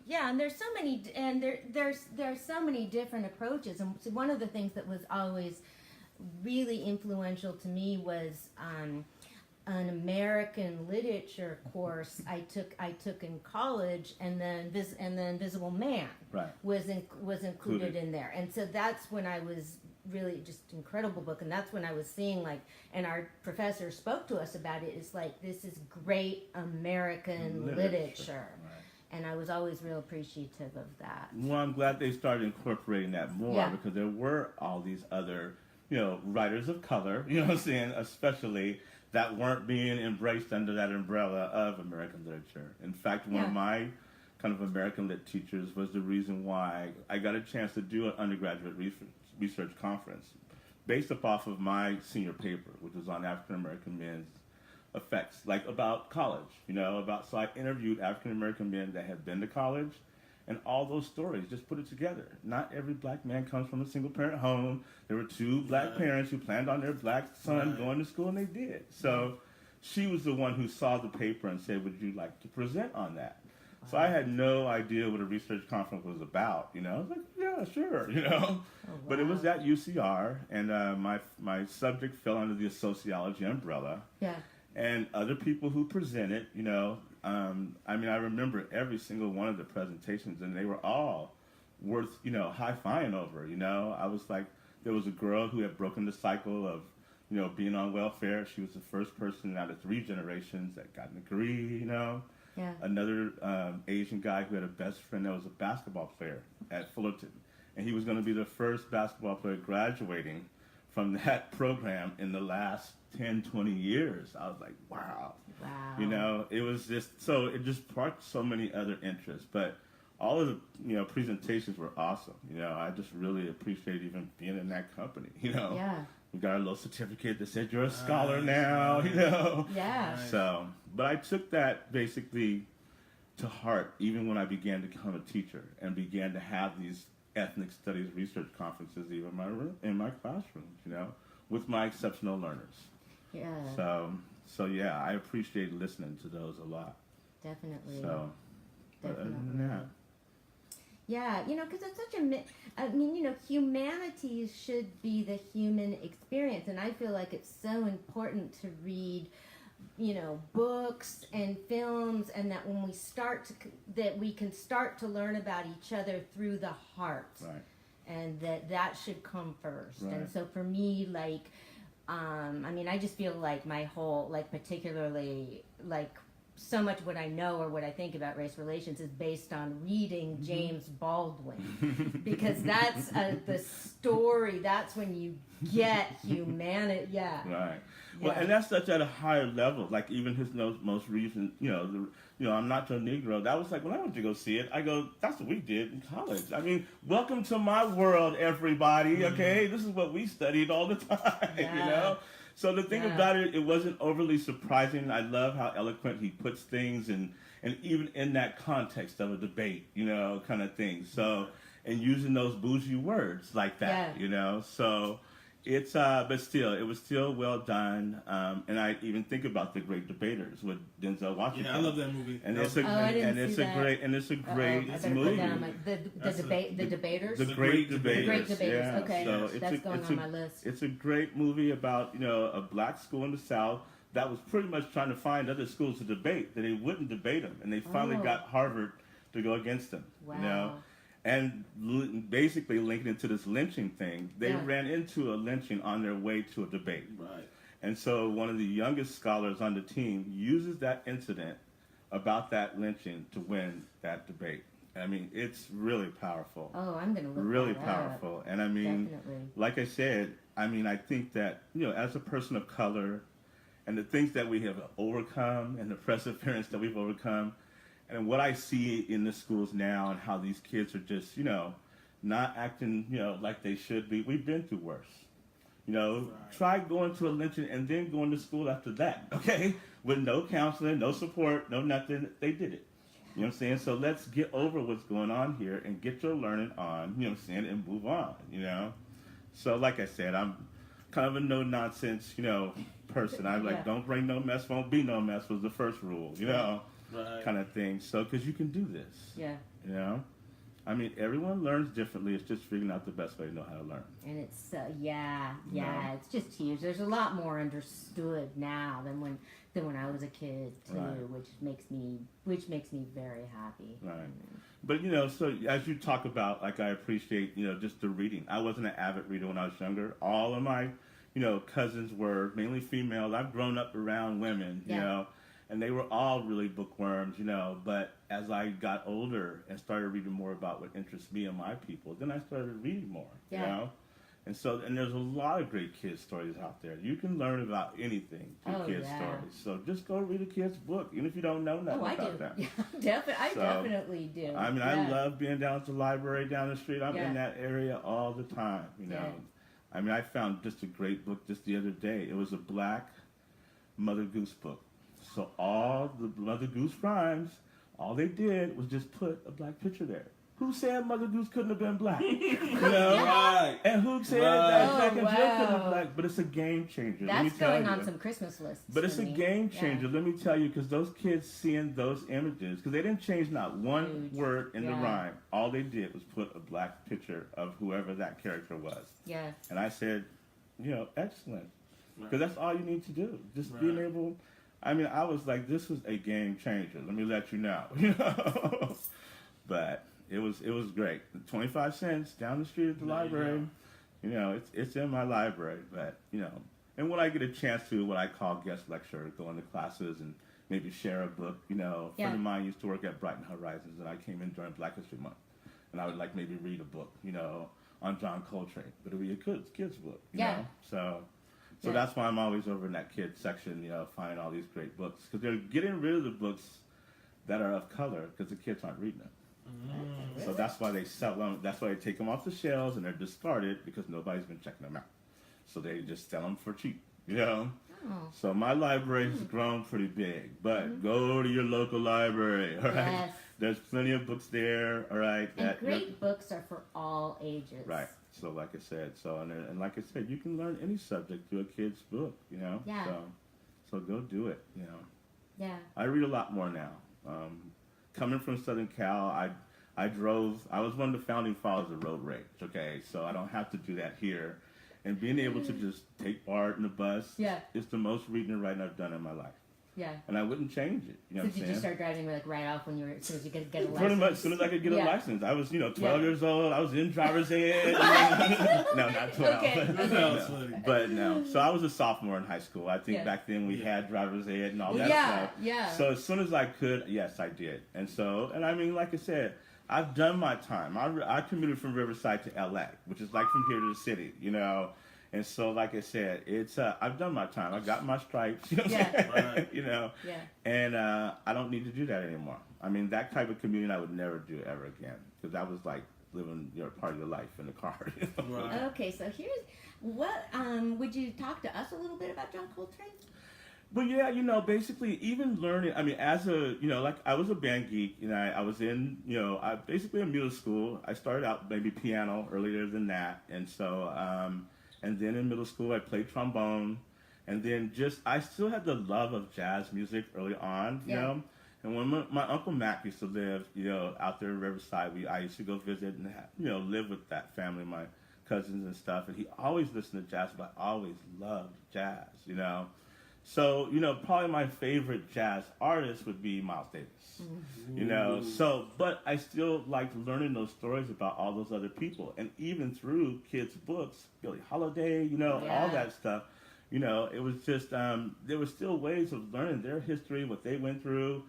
Yeah, and there's so many, and there's so many different approaches. And so one of the things that was always really influential to me was an American literature course I took in college, and then Invisible Man Right. was included in there, and so that's when I was really just incredible book, and that's when I was seeing like, and our professor spoke to us about it. It's like, this is great American literature. Right. And I was always real appreciative of that. Well, I'm glad they started incorporating that more, Yeah. because there were all these other, writers of color, you know what I'm saying, especially that weren't being embraced under that umbrella of American literature. In fact, one of my kind of American lit teachers was the reason why I got a chance to do an undergraduate research conference based off of my senior paper, which was on African American men's effects, like about college, so I interviewed African American men that had been to college, and all those stories, just put it together. Not every black man comes from a single parent home. There were two black parents who planned on their black son going to school, and they did. So she was the one who saw the paper and said, would you like to present on that? So I had no idea what a research conference was about, I was like, yeah, sure, But it was at UCR, and my subject fell under the sociology umbrella. Yeah. And other people who presented, I remember every single one of the presentations, and they were all worth, high-fiving over, I was like, there was a girl who had broken the cycle of, being on welfare. She was the first person out of 3 generations that got a degree, Yeah. Another Asian guy who had a best friend that was a basketball player at Fullerton. And he was going to be the first basketball player graduating from that program in the last 10, 20 years. I was like, wow. Wow. It was just, so it just sparked so many other interests. But all of the, presentations were awesome. I just really appreciate even being in that company, Yeah. We got a little certificate that said you're a scholar now, Yeah. So, but I took that basically to heart, even when I began to become a teacher and began to have these ethnic studies research conferences, even in my classrooms, with my exceptional learners. Yeah. So yeah, I appreciate listening to those a lot. Definitely. So, other than that. Yeah, because it's such humanities should be the human experience, and I feel like it's so important to read, books and films, and that when we that we can start to learn about each other through the heart. Right. And that should come first. Right. And so for me, like, I just feel like my whole, like, particularly, like, so much what I know or what I think about race relations is based on reading James Baldwin, because that's the story. That's when you get humanity. Yeah. Right. Well, and that's such at a higher level. Like even his most recent, I'm Not Your Negro. That was like when I went to go see it. I go, that's what we did in college. Welcome to my world, everybody. Okay, this is what we studied all the time. So the thing about it, it wasn't overly surprising. I love how eloquent he puts things, and even in that context of a debate, kind of thing. So, and using those bougie words like that, So it's, but still, it was still well done. And I even think about The Great Debaters with Denzel Washington. Yeah, I love that movie. And it's a great movie. The Debaters. The Great Debaters. The Great Debaters. Yeah. Okay, So that's going on my list. It's a great movie about a black school in the South that was pretty much trying to find other schools to debate, that they wouldn't debate them, and they finally got Harvard to go against them. Wow. And basically linking it to this lynching thing, they ran into a lynching on their way to a debate. Right. And so one of the youngest scholars on the team uses that incident about that lynching to win that debate. It's really powerful. Oh, I'm going to look really that powerful. up. And Definitely. like I said, I think that, as a person of color and the things that we have overcome and the perseverance that we've overcome, and what I see in the schools now and how these kids are just, not acting, like they should be, we've been through worse. Try going to a lynching and then going to school after that, okay? With no counseling, no support, no nothing. They did it. You know what I'm saying? So let's get over what's going on here and get your learning on, you know what I'm saying, and move on, So like I said, I'm kind of a no-nonsense, person. I'm like, don't bring no mess, won't be no mess was the first rule, kind of thing. So, because you can do this. Yeah. You know? I mean, everyone learns differently. It's just figuring out the best way to know how to learn. And it's it's just huge. There's a lot more understood now than when I was a kid too, which makes me very happy. Right. But so as you talk about, like, I appreciate just the reading. I wasn't an avid reader when I was younger. All of my cousins were mainly females. I've grown up around women, and they were all really bookworms, but as I got older and started reading more about what interests me and my people, then I started reading more, And so, and there's a lot of great kids' stories out there. You can learn about anything through kids' stories. So just go read a kid's book, even if you don't know nothing about them. I definitely do. I mean, I love being down at the library down the street. I'm in that area all the time, I mean, I found just a great book just the other day. It was a black Mother Goose book. So all the Mother Goose rhymes, all they did was just put a black picture there. Who said Mother Goose couldn't have been black? Right. And who said that Jack and Jill couldn't have been black? But it's a game changer. That's going on some Christmas lists. But it's a game changer. Let me tell you, because those kids seeing those images, because they didn't change not one word in the rhyme. All they did was put a black picture of whoever that character was. Yeah. And I said, excellent. Because that's all you need to do. Just being able. I mean, I was like, this was a game changer. Let me let you know. But it was great. 25 cents down the street at the library. It's in my library. But and when I get a chance to what I call guest lecture, go into classes and maybe share a book. A friend of mine used to work at Brighton Horizons, and I came in during Black History Month, and I would like maybe read a book, on John Coltrane, but it would be a kids book. So that's why I'm always over in that kids section, finding all these great books, because they're getting rid of the books that are of color because the kids aren't reading them. So that's why they sell them. That's why they take them off the shelves and they're discarded because nobody's been checking them out. So they just sell them for cheap, So my library has grown pretty big, but go to your local library, all right? Yes. There's plenty of books there, all right? And great books are for all ages. Right. So like I said, and like I said, you can learn any subject through a kid's book, Yeah. So go do it, Yeah. I read a lot more now. Coming from Southern Cal, I was one of the founding fathers of road rage, okay? So I don't have to do that here. And being able to just take part in the bus is the most reading and writing I've done in my life. Yeah. And I wouldn't change it. You know what I'm saying? Did you start driving right off when as soon as you get a license? Pretty much, as soon as I could get a license. I was, 12 years old. I was in driver's ed. No, not 12. Okay. But no. So I was a sophomore in high school. I think back then we had driver's ed and all that stuff. Yeah. So as soon as I could, yes, I did. And I mean, like I said, I've done my time. I commuted from Riverside to LA, which is like from here to the city, And so, like I said, it's I've done my time. I got my stripes, And I don't need to do that anymore. I mean, that type of commuting I would never do ever again, because that was like living part of your life in the car. Right. Okay, so here's what would you talk to us a little bit about John Coltrane? Well, yeah, basically even learning, I mean, as a, like I was a band geek, I was in, I basically in middle school. I started out maybe piano earlier than that. And so, and then in middle school I played trombone. And then I still had the love of jazz music early on, you know. And when my Uncle Mac used to live, out there in Riverside, I used to go visit and, live with that family, my cousins and stuff. And he always listened to jazz, but I always loved jazz, So, probably my favorite jazz artist would be Miles Davis, but I still liked learning those stories about all those other people. And even through kids' books, Billie Holiday, all that stuff, it was just, there were still ways of learning their history, what they went through,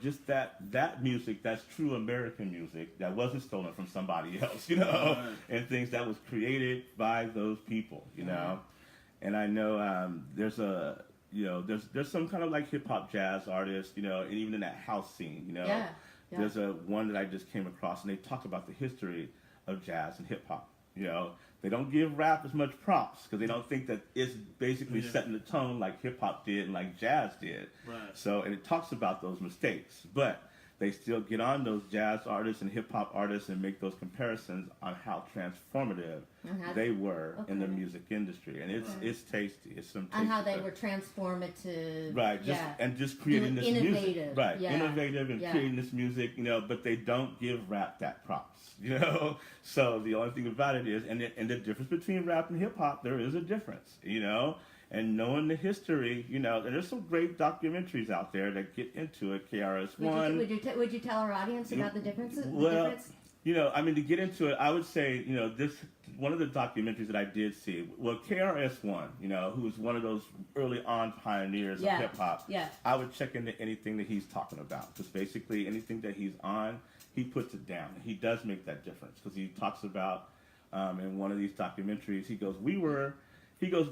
just that music, that's true American music that wasn't stolen from somebody else, and things that was created by those people, And I know there's there's some kind of like hip hop jazz artists, and even in that house scene, there's one that I just came across, and they talk about the history of jazz and hip hop. They don't give rap as much props because they don't think that it's basically setting the tone like hip hop did and like jazz did. Right. So, and it talks about those mistakes, but they still get on those jazz artists and hip hop artists and make those comparisons on how transformative they were in the music industry, and it's tasty. It's some tasty and how they stuff. were transformative, Right, just creating this innovative, music, right? Innovative and creating this music, but they don't give rap that props, So the only thing about it is, and the difference between rap and hip hop, there is a difference, And knowing the history, and there's some great documentaries out there that get into it. KRS-One. Would you tell our audience about the differences? Well, to get into it, I would say, this one of the documentaries that I did see. Well, KRS-One, who was one of those early on pioneers of hip hop. Yeah. I would check into anything that he's talking about, because basically anything that he's on, he puts it down. He does make that difference, because he talks about in one of these documentaries, he goes, we were doing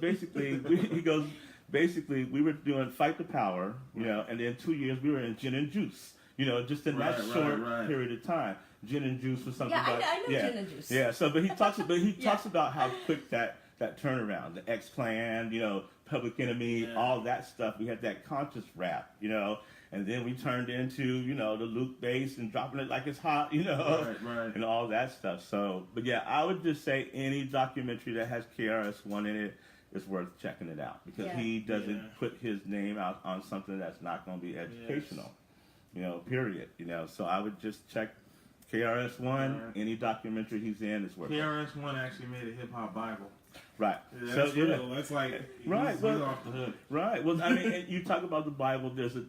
Fight the Power, and then 2 years we were in Gin and Juice, just in that short period of time. Gin and Juice was something. Yeah, I know Gin and Juice. Yeah, so but he talks about how quick that turnaround, the X-Clan, Public Enemy, all that stuff. We had that conscious rap, and then we turned into, the Luke bass and dropping it like it's hot, and all that stuff. So, but yeah, I would just say any documentary that has KRS-One in it is worth checking it out, because he doesn't put his name out on something that's not going to be educational, period. So I would just check KRS-One, any documentary he's in is worth it. KRS-One actually made a hip hop Bible. Right. Yeah, that's real. That's like he's off the hook. Right. Well, I mean, you talk about the Bible. There's a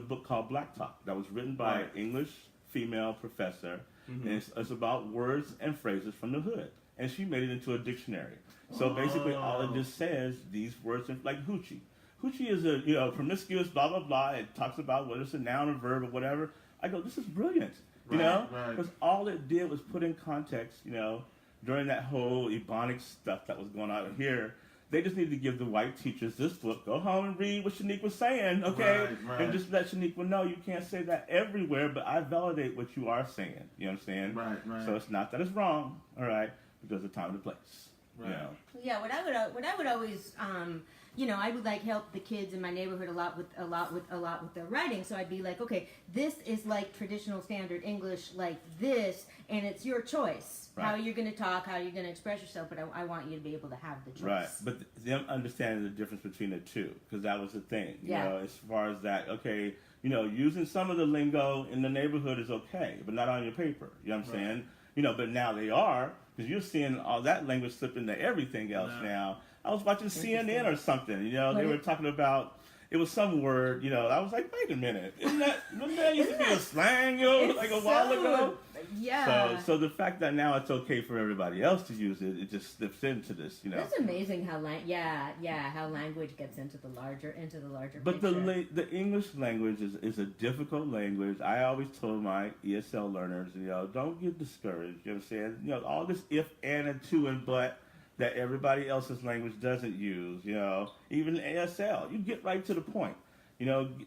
book called Black Talk that was written by an English female professor, and it's about words and phrases from the hood, and she made it into a dictionary. So basically, all it just says these words, like hoochie. Hoochie is a promiscuous blah blah blah. It talks about whether it's a noun or verb or whatever. I go, this is brilliant. Because all it did was put in context, during that whole Ebonics stuff that was going on here. They just needed to give the white teachers this book. Go home and read what Shanique was saying, okay? Right. And just let Shanique know you can't say that everywhere, but I validate what you are saying. You know what I'm saying? Right. So it's not that it's wrong, all right, because of time and place. Right. Yeah, what I would always I would like help the kids in my neighborhood a lot with their writing. So I'd be like, okay, this is like traditional standard English like this, and it's your choice how you're going to talk, how you're going to express yourself. But I want you to be able to have the choice. Right, but them understanding the difference between the two, because that was the thing. As far as that, okay, using some of the lingo in the neighborhood is okay, but not on your paper. You know what I'm saying? But now they are, because you're seeing all that language slip into everything else now. I was watching CNN or something, they were talking about, it was some word, I was like, wait a minute, wouldn't that used to be a slang, like a while ago? Yeah. So the fact that now it's okay for everybody else to use it, it just slips into this, That's amazing how how language gets into the larger But picture. the English language is a difficult language. I always told my ESL learners, don't get discouraged. You know what I'm saying? All this if, and to, and but that everybody else's language doesn't use, even ASL. You get right to the point.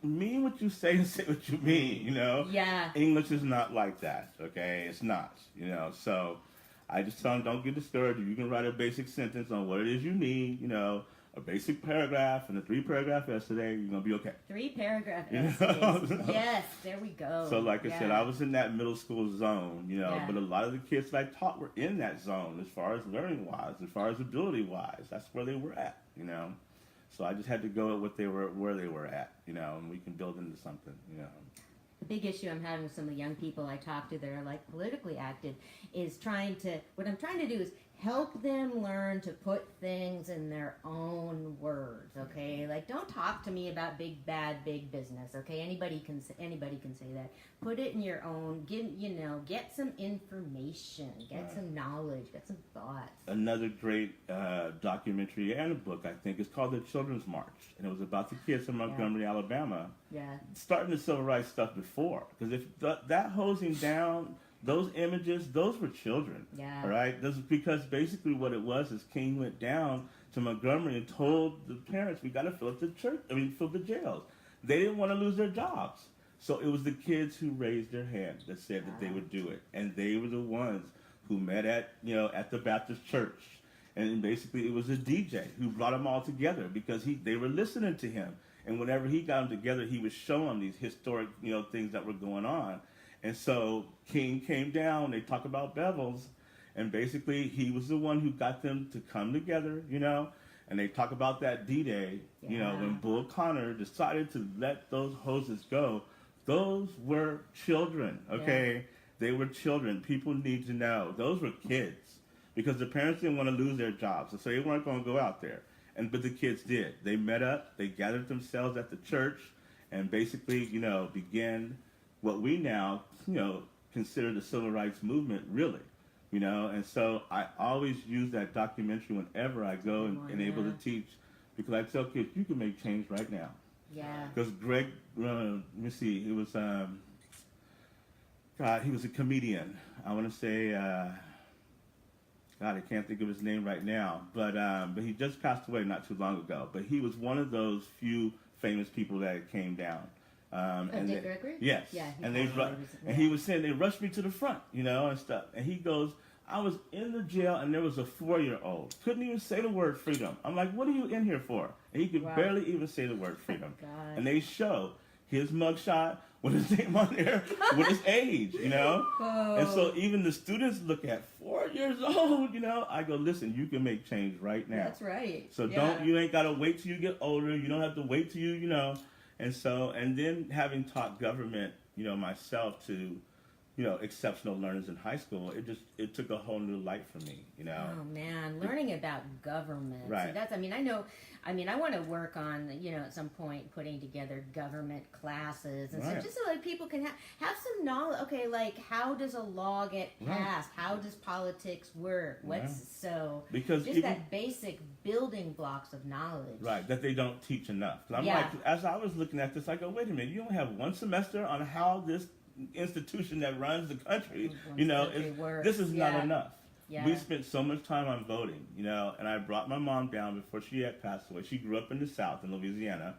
Mean what you say and say what you mean, Yeah. English is not like that, okay? It's not, So I just tell them, don't get discouraged. You can write a basic sentence on what it is you need, a basic paragraph and a 3-paragraph essay, you're going to be okay. 3-paragraph essays. Yes, there we go. So like I said, I was in that middle school zone, but a lot of the kids that I taught were in that zone as far as learning-wise, as far as ability-wise. That's where they were at, So I just had to go at where they were at, and we can build into something, The big issue I'm having with some of the young people I talk to that are like politically active is what I'm trying to do is help them learn to put things in their own words, okay? Like, don't talk to me about big business, okay? Anybody can say that. Put it in your own. Get some information, get some knowledge, get some thoughts. Another great documentary and a book, I think, is called The Children's March, and it was about the kids in Montgomery, Alabama, starting the civil rights stuff before, because if that hosing down. Those images, those were children, all right? This is because basically what it was is King went down to Montgomery and told the parents, we got to fill the jails. They didn't want to lose their jobs. So it was the kids who raised their hand that said that they would do it. And they were the ones who met at the Baptist church. And basically it was a DJ who brought them all together because they were listening to him. And whenever he got them together, he would show them these historic, things that were going on. And so King came down. They talk about Bevels, and basically he was the one who got them to come together, And they talk about that D-Day, when Bull Connor decided to let those hoses go. Those were children, okay? Yeah. They were children. People need to know. Those were kids because the parents didn't want to lose their jobs, so they weren't going to go out there. But the kids did. They met up. They gathered themselves at the church and basically, began what we now, consider the civil rights movement, really. And so I always use that documentary whenever I go and able to teach, because I tell kids, you can make change right now. Yeah. Because Greg, let me see, he was a comedian. I want to say, God, I can't think of his name right now, but he just passed away not too long ago. But he was one of those few famous people that came down. Dick Gregory? Yes. Yeah. And he was saying, they rushed me to the front, and stuff. And he goes, I was in the jail and there was a 4-year-old. Couldn't even say the word freedom. I'm like, what are you in here for? And he could barely even say the word freedom. And they show his mugshot with his name on there, with his age, Oh. And so even the students look at 4 years old, I go, listen, you can make change right now. That's right. So you ain't got to wait till you get older. You don't have to wait till you, And then having taught government, myself to, exceptional learners in high school, it took a whole new light for me, Oh man, learning about government. Right. See, I want to work on, at some point putting together government classes and stuff, just so like people can have some knowledge. Okay, like how does a law get passed? How does politics work? Because just that basic building blocks of knowledge. Right, that they don't teach enough. I'm like, as I was looking at this, I go, wait a minute, you only have one semester on how this institution that runs the country, this is not enough. Yeah. We spent so much time on voting, and I brought my mom down before she had passed away. She grew up in the South in Louisiana.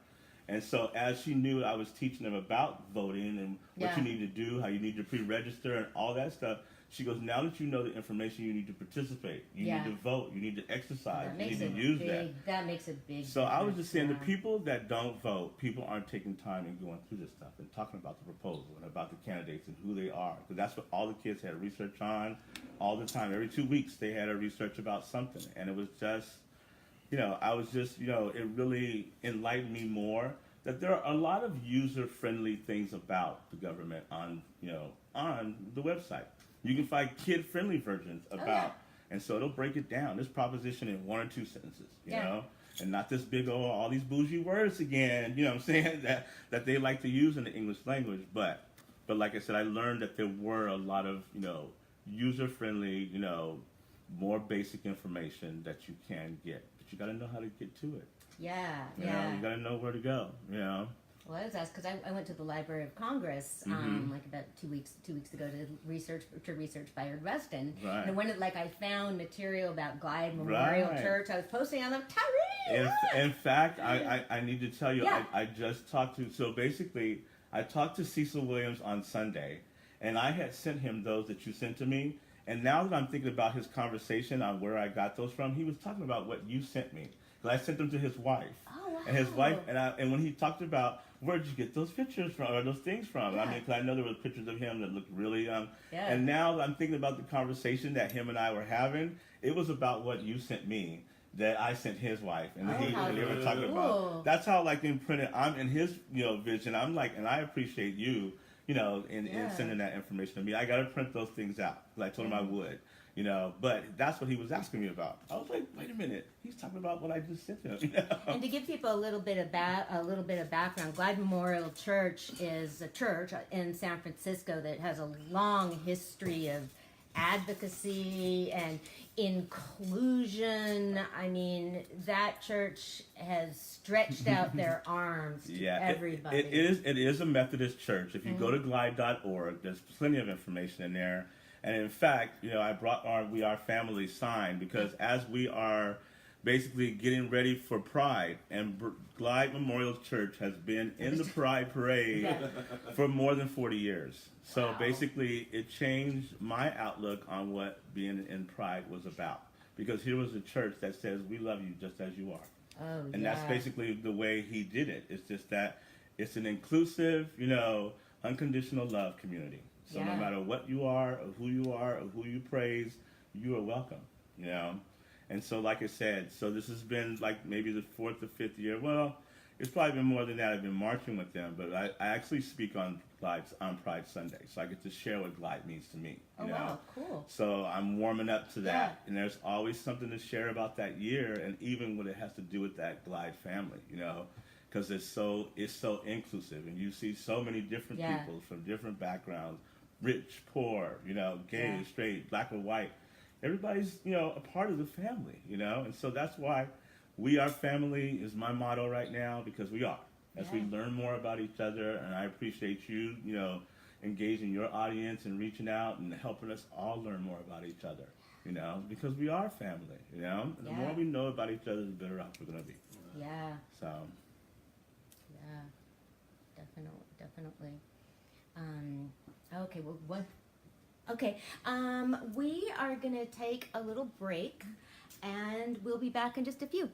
And so as she knew I was teaching them about voting and what you need to do, how you need to pre-register and all that stuff, she goes, now that you know the information, you need to participate. You need to vote. You need to exercise. You need to use that. That makes a big So I was just saying, the people that don't vote, people aren't taking time and going through this stuff and talking about the proposal and about the candidates and who they are. Because that's what all the kids had research on all the time. Every 2 weeks they had a research about something. And it was just, I was just, it really enlightened me more that there are a lot of user-friendly things about the government on the website. You can find kid-friendly versions about, and so it'll break it down. This proposition in 1 or 2 sentences, you know, and not this big old, all these bougie words again, what I'm saying, that they like to use in the English language. But like I said, I learned that there were a lot of, user-friendly, more basic information that you can get. But you got to know how to get to it. Yeah, you got to know where to go, Well, I was asked because I went to the Library of Congress like about 2 weeks ago to research Bayard Rustin. Right. And when I found material about Glide Memorial Church, I was posting on them. Tyree. In fact, I need to tell you, I just talked to. So basically, I talked to Cecil Williams on Sunday, and I had sent him those that you sent to me. And now that I'm thinking about his conversation on where I got those from, he was talking about what you sent me. Because I sent them to his wife. Oh, wow. And his wife, and when he talked about, where did you get those pictures from, or those things from? Yeah. I mean, because I know there were pictures of him that looked really young. Yeah. And now I'm thinking about the conversation that him and I were having. It was about what you sent me that I sent his wife. And they were talking about. That's how, imprinted, I'm in his, vision. I'm like, and I appreciate you, in sending that information to me. I got to print those things out, because I told him I would. But that's what he was asking me about. I was like, wait a minute, he's talking about what I just said to him. And to give people a little bit of background, Glide Memorial Church is a church in San Francisco that has a long history of advocacy and inclusion. I mean, that church has stretched out their arms to everybody. It is a Methodist church. If you go to glide.org, there's plenty of information in there. And in fact, I brought our We Are Family sign because as we are basically getting ready for Pride, and Glide Memorial Church has been in the Pride Parade for more than 40 years. So basically, it changed my outlook on what being in Pride was about. Because here was a church that says, we love you just as you are. Oh, And that's basically the way he did it. It's just that it's an inclusive, unconditional love community. So no matter what you are, or who you praise, you are welcome, And so, like I said, so this has been like maybe the 4th or 5th year. Well, it's probably been more than that. I've been marching with them, but I actually speak on Pride Sunday, so I get to share what Glide means to me. Wow, cool. So I'm warming up to that, and there's always something to share about that year, and even what it has to do with that Glide family, because it's so inclusive, and you see so many different people from different backgrounds, rich, poor, gay, straight, black or white. Everybody's a part of the family, and so that's why we are family is my motto right now, because we are. As we learn more about each other, and I appreciate you, engaging your audience and reaching out and helping us all learn more about each other, because we are family, and the more we know about each other, the better off we're going to be. Yeah. So. Yeah, definitely. Okay, well, what? Okay, we are going to take a little break, and we'll be back in just a few.